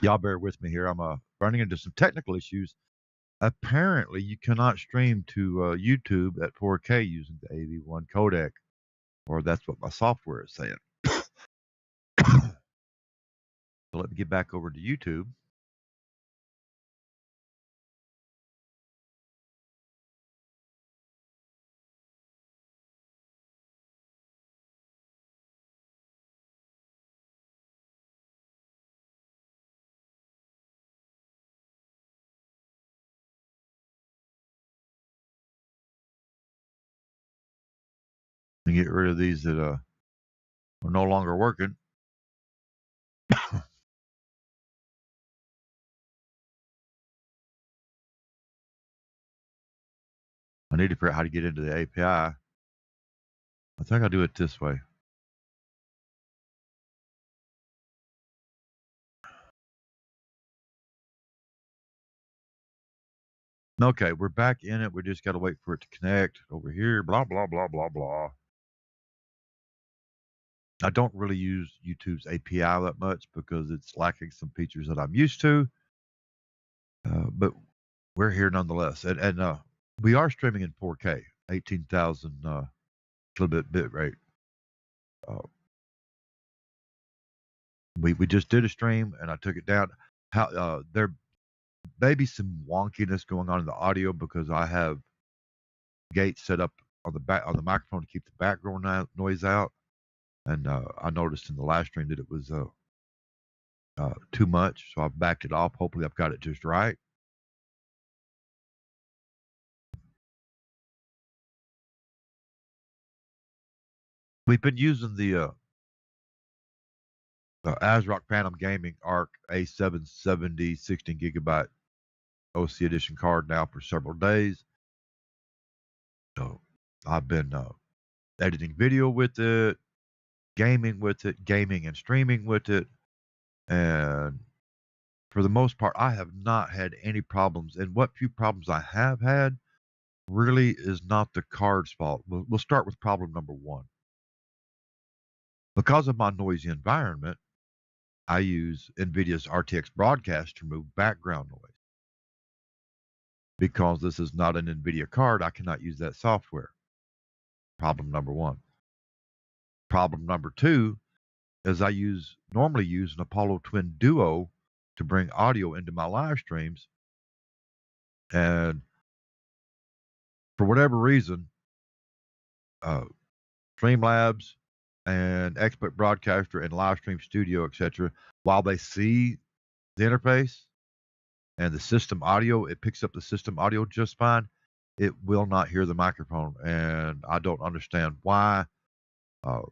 Y'all bear with me here. I'm running into some technical issues. Apparently, you cannot stream to YouTube at 4K using the AV1 codec, or that's what my software is saying. So let me get back over to YouTube. And get rid of these that are no longer working. I need to figure out how to get into the API. I think I'll do it this way. Okay, we're back in it. We just got to wait for it to connect over here. Blah, blah, blah, blah, blah. I don't really use YouTube's API that much because it's lacking some features that I'm used to. But we're here nonetheless. And we are streaming in 4K, 18,000 kilobit bit rate. Uh, we just did a stream and I took it down. There may be some wonkiness going on in the audio because I have gates set up on the microphone to keep the background noise out. And I noticed in the last stream that it was too much, so I've backed it off. Hopefully, I've got it just right. We've been using the ASRock Phantom Gaming ARC a770 16 gigabyte OC edition card now for several days. So I've been editing video with it, gaming and streaming with it, and for the most part, I have not had any problems. And what few problems I have had really is not the card's fault. We'll start with problem number one. Because of my noisy environment, I use NVIDIA's RTX broadcast to remove background noise. Because this is not an NVIDIA card, I cannot use that software. Problem number one. Problem number two is I normally use an Apollo Twin Duo to bring audio into my live streams. And for whatever reason, uh, Streamlabs and Expert Broadcaster and Livestream Studio, etc., while they see the interface and the system audio, it picks up the system audio just fine. It will not hear the microphone, and I don't understand why. Uh,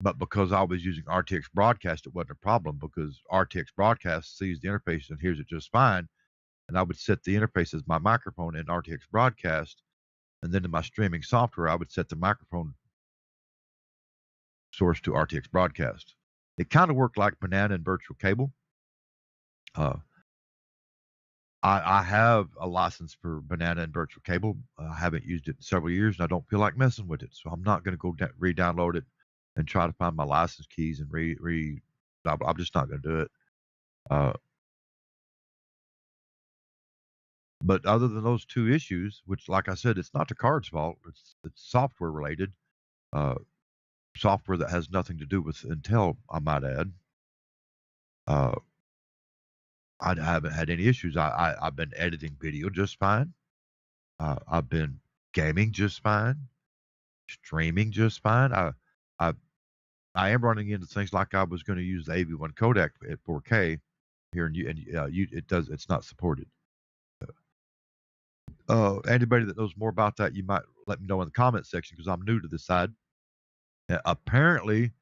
but because I was using RTX Broadcast, it wasn't a problem because RTX Broadcast sees the interface and hears it just fine. And I would set the interface as my microphone in RTX Broadcast, and then in my streaming software, I would set the microphone source to RTX Broadcast. It kind of worked like Banana and Virtual Cable. Uh, I have a license for Banana and Virtual Cable. I haven't used it in several years, and I don't feel like messing with it. So I'm not going to go re-download it and try to find my license keys and I'm just not going to do it. Uh, but other than those two issues, which, like I said, it's not the card's fault. It's software related. Uh, Software that has nothing to do with Intel, I might add. Uh, I haven't had any issues. I've been editing video just fine. I've been gaming just fine, streaming just fine. I I am running into things like I was going to use the AV1 codec at 4K here, it's not supported. Anybody that knows more about that, you might let me know in the comment section because I'm new to this side. Apparently,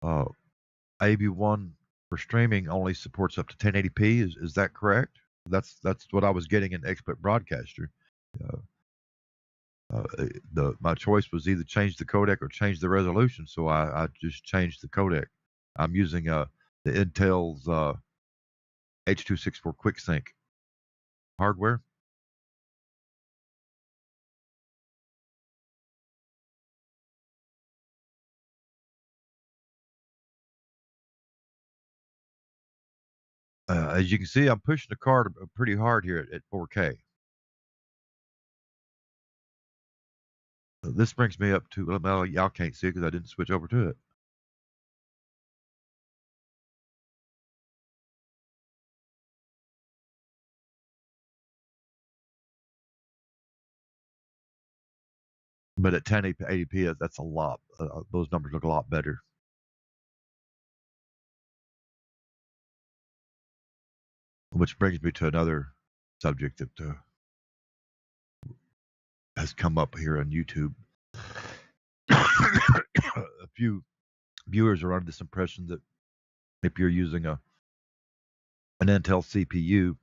uh, AV1 for streaming only supports up to 1080p. Is that correct? That's what I was getting in Expert Broadcaster. Uh, my choice was either change the codec or change the resolution, so I just changed the codec. I'm using the Intel's H.264 quicksync hardware. As you can see, I'm pushing the card pretty hard here at 4K. This brings me up to, well, y'all can't see it because I didn't switch over to it. But at 1080p, that's a lot. Those numbers look a lot better. Which brings me to another subject that has come up here on YouTube. A few viewers are under this impression that if you're using an Intel CPU,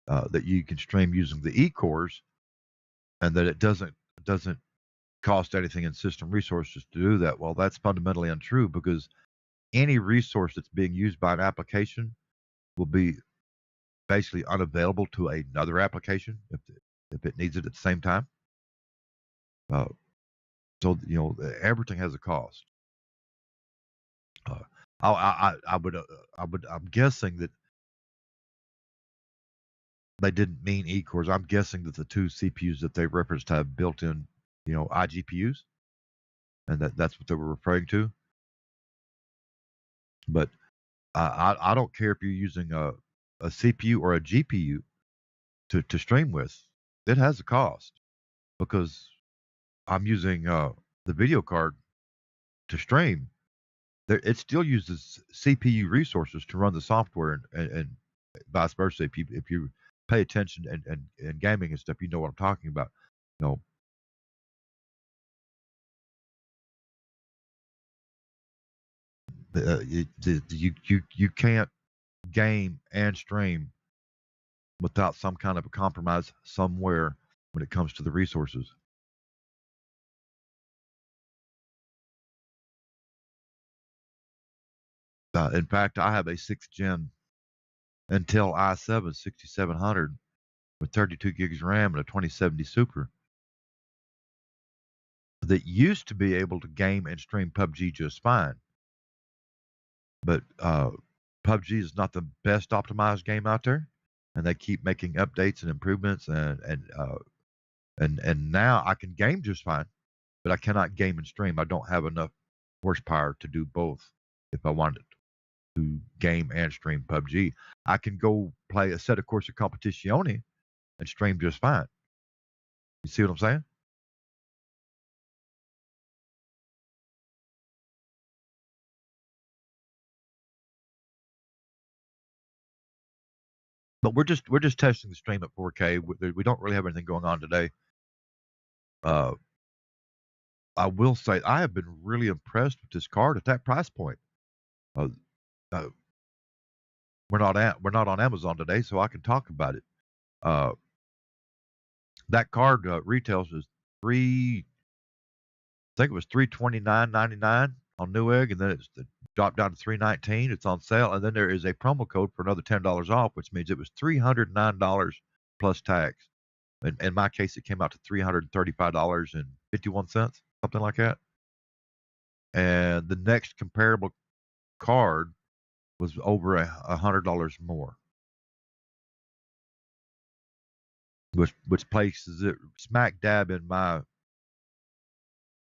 that you can stream using the E cores, and that it doesn't cost anything in system resources to do that. Well, that's fundamentally untrue because any resource that's being used by an application will be basically unavailable to another application if it needs it at the same time. Uh, so everything has a cost. Uh, I'm guessing that they didn't mean E cores. I'm guessing that the two CPUs that they referenced have built-in, iGPUs, and that's what they were referring to. But I don't care if you're using a CPU or a GPU to stream with. It has a cost because I'm using the video card to stream. It still uses CPU resources to run the software and vice versa. If you pay attention and gaming and stuff, you know what I'm talking about. You know, you can't game and stream without some kind of a compromise somewhere when it comes to the resources. In fact, I have a 6th gen Intel i7 6700 with 32 gigs RAM and a 2070 Super that used to be able to game and stream PUBG just fine. But PUBG is not the best optimized game out there, and they keep making updates and improvements, and now I can game just fine, but I cannot game and stream. I don't have enough horsepower to do both. If I wanted to game and stream PUBG, I can go play a set of Corsa Competizione and stream just fine. You see what I'm saying? But we're just testing the stream at 4K. We don't really have anything going on today. Uh, I will say I have been really impressed with this card at that price point. Uh, uh, we're not on Amazon today, so I can talk about it. Uh, that card retails is I think it was 329.99 on Newegg, and then it dropped down to 319. It's on sale, and then there is a promo code for another $10 off, which means it was $309 plus tax. In my case, it came out to $335.51, something like that. And the next comparable card was over $100 more, which places it smack dab in my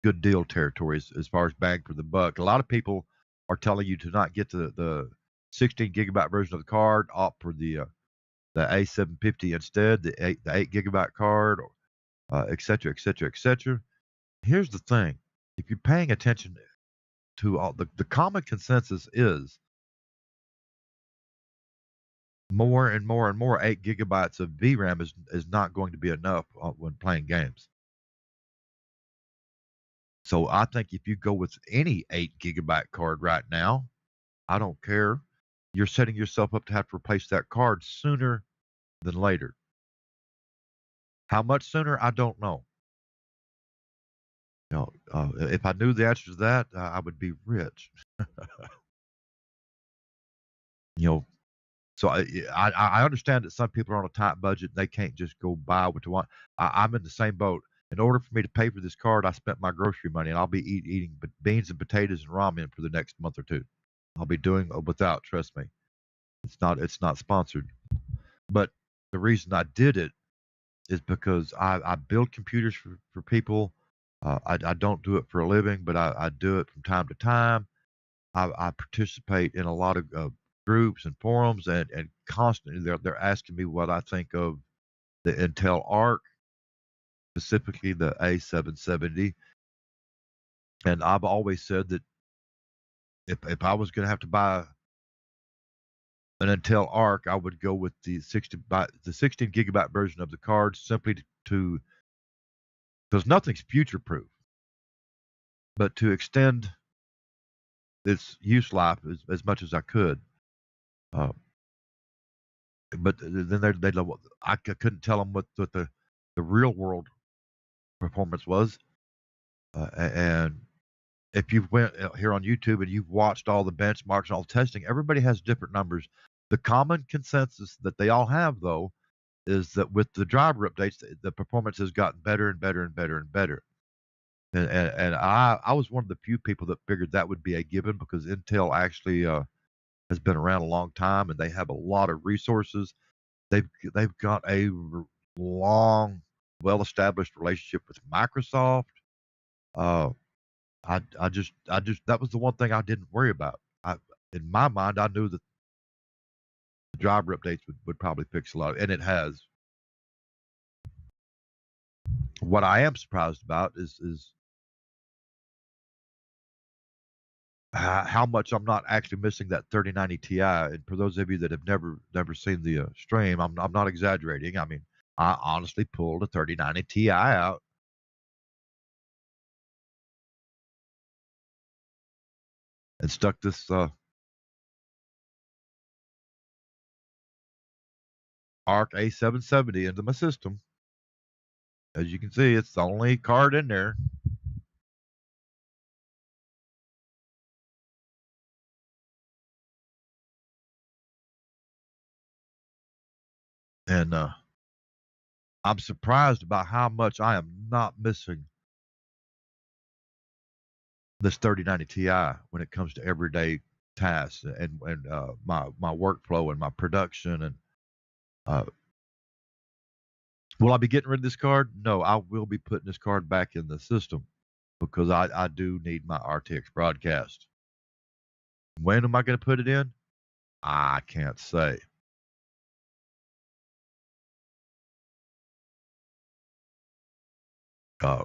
good deal territory as far as bang for the buck. A lot of people are telling you to not get the 16 gigabyte version of the card, opt for the A750 instead, the 8 gigabyte card, or et cetera, et cetera, et cetera. Here's the thing: if you're paying attention to all the common consensus is more and more and more 8 gigabytes of VRAM is not going to be enough when playing games. So I think if you go with any 8 gigabyte card right now, I don't care. You're setting yourself up to have to replace that card sooner than later. How much sooner? I don't know. If I knew the answer to that, I would be rich. You know, so I understand that some people are on a tight budget. They can't just go buy what they want. I'm in the same boat. In order for me to pay for this card, I spent my grocery money, and I'll be eating beans and potatoes and ramen for the next month or two. I'll be doing without, trust me. It's not sponsored. But the reason I did it is because I build computers for people. I don't do it for a living, but I do it from time to time. I participate in a lot of groups and forums, and constantly they're asking me what I think of the Intel Arc, specifically the A770. And I've always said that if I was going to have to buy an Intel Arc, I would go with the 16 gigabyte version of the card, simply to because nothing's future proof, but to extend its use life as much as I could. Uh, but then I couldn't tell them what the real world performance was. And if you've went here on YouTube and you've watched all the benchmarks and all the testing, everybody has different numbers. The common consensus that they all have, though, is that with the driver updates, the performance has gotten better and better and better and better. And I was one of the few people that figured that would be a given because Intel actually has been around a long time and they have a lot of resources. They've got a long, well-established relationship with Microsoft. Uh, I just that was the one thing I didn't worry about. In my mind, I knew that the driver updates would probably fix a lot, and it has. What I am surprised about is how much I'm not actually missing that 3090 Ti. And for those of you that have never seen the stream, I'm not exaggerating. I mean, I honestly pulled a 3090 Ti out and stuck this Arc A770 into my system. As you can see, it's the only card in there. And I'm surprised about how much I am not missing this 3090 Ti when it comes to everyday tasks and my workflow and my production. And uh, will I be getting rid of this card? No, I will be putting this card back in the system because I do need my RTX broadcast. When am I going to put it in? I can't say. Uh,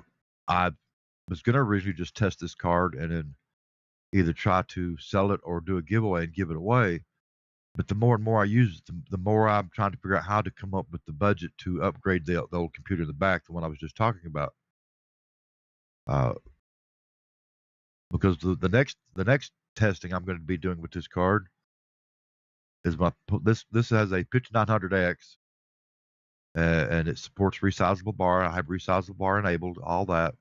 I was going to originally just test this card and then either try to sell it or do a giveaway and give it away. But the more and more I use it, the more I'm trying to figure out how to come up with the budget to upgrade the old computer in the back, the one I was just talking about. Uh, because the next testing I'm going to be doing with this card is this has a 5900X and it supports resizable bar. I have resizable bar enabled, all that.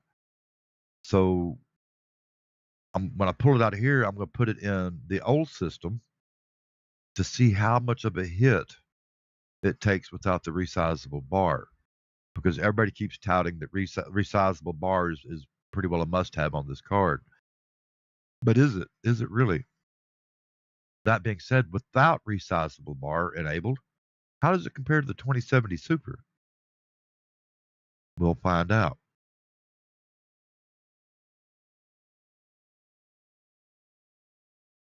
So when I pull it out of here, I'm going to put it in the old system to see how much of a hit it takes without the resizable bar. Because everybody keeps touting that resizable bar is pretty well a must-have on this card. But is it? Is it really? That being said, without resizable bar enabled, how does it compare to the 2070 Super? We'll find out.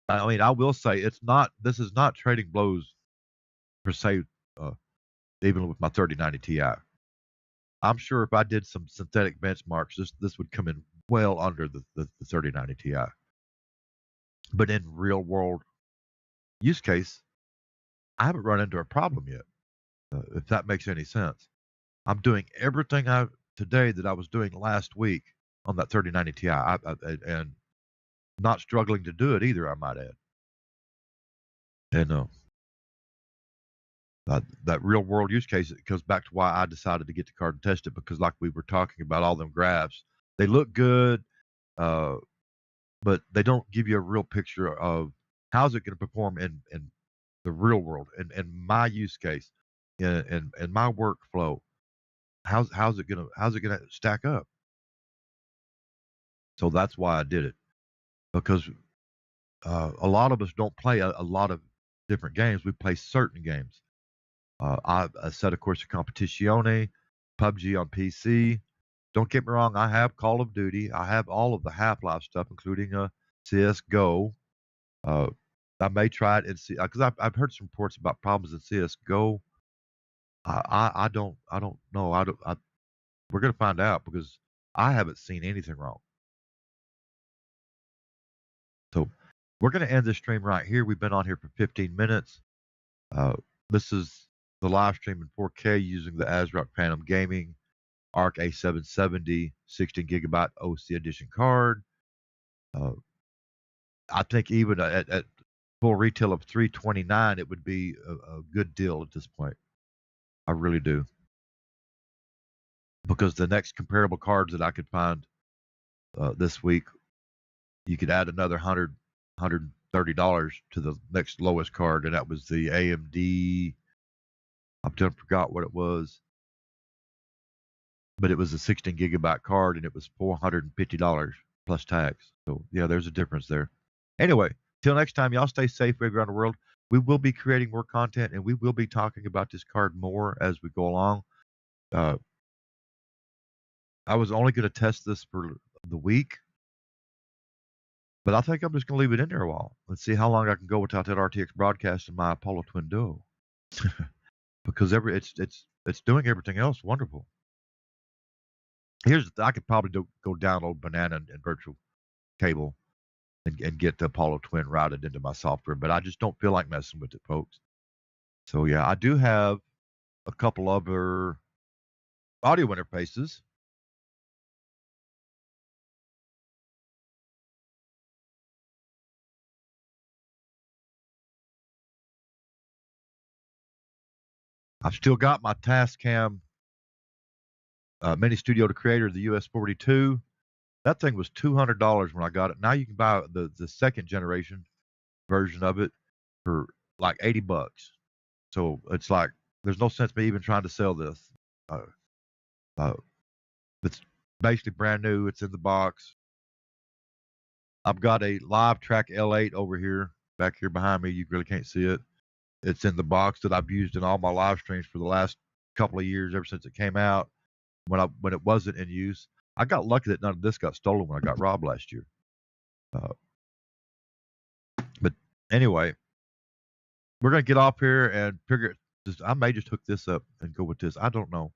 I mean, I will say it's not. This is not trading blows per se. Uh, Even with my 3090 Ti, I'm sure if I did some synthetic benchmarks, this would come in well under the 3090 Ti. But in real world use case, I haven't run into a problem yet. If that makes any sense. I'm doing everything I today that I was doing last week on that 3090 Ti, and not struggling to do it either. I might add. And that real world use case, it goes back to why I decided to get the card and test it because, like we were talking about, all them graphs, they look good, uh, but they don't give you a real picture of how's it going to perform in the real world and in my use case, in my workflow. How's it gonna stack up? So that's why I did it because a lot of us don't play a lot of. different games. We play certain games. I set a course of Competizione, PUBG on PC. Don't get me wrong, I have Call of Duty. I have all of the Half-Life stuff, including CS:GO. Uh, I may try it and see because I've heard some reports about problems in CS:GO. I don't know. We're gonna find out because I haven't seen anything wrong. So we're gonna end this stream right here. We've been on here for 15 minutes. Uh, this is the live stream in 4K using the ASRock Phantom Gaming ARC A770 16 gigabyte OC edition card. Uh, I think even at full retail of $329, it would be a good deal at this point. I really do. Because the next comparable cards that I could find this week, you could add another $130 to the next lowest card, and that was the AMD. I've done forgot what it was, but it was a 16 gigabyte card, and it was $450 plus tax. So yeah, there's a difference there. Anyway, till next time, y'all stay safe everywhere around the world. We will be creating more content, and we will be talking about this card more as we go along. I was only going to test this for the week, but I think I'm just going to leave it in there a while and see how long I can go without that RTX broadcast and my Apollo Twin Duo. Because it's doing everything else wonderful. I could probably go download Banana and Virtual Cable and get the Apollo Twin routed into my software, but I just don't feel like messing with it, folks. So yeah, I do have a couple other audio interfaces. I've still got my Tascam Mini Studio to Creator, the US-42. That thing was $200 when I got it. Now you can buy the second generation version of it for like $80. So it's like there's no sense me even trying to sell this. Uh, uh, it's basically brand new. It's in the box. I've got a Live Track L8 over here, back here behind me. You really can't see it. It's in the box that I've used in all my live streams for the last couple of years, ever since it came out. When it wasn't in use, I got lucky that none of this got stolen when I got robbed last year. But anyway, we're gonna get off here and figure. I may just hook this up and go with this. I don't know.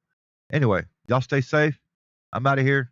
Anyway, y'all stay safe. I'm out of here.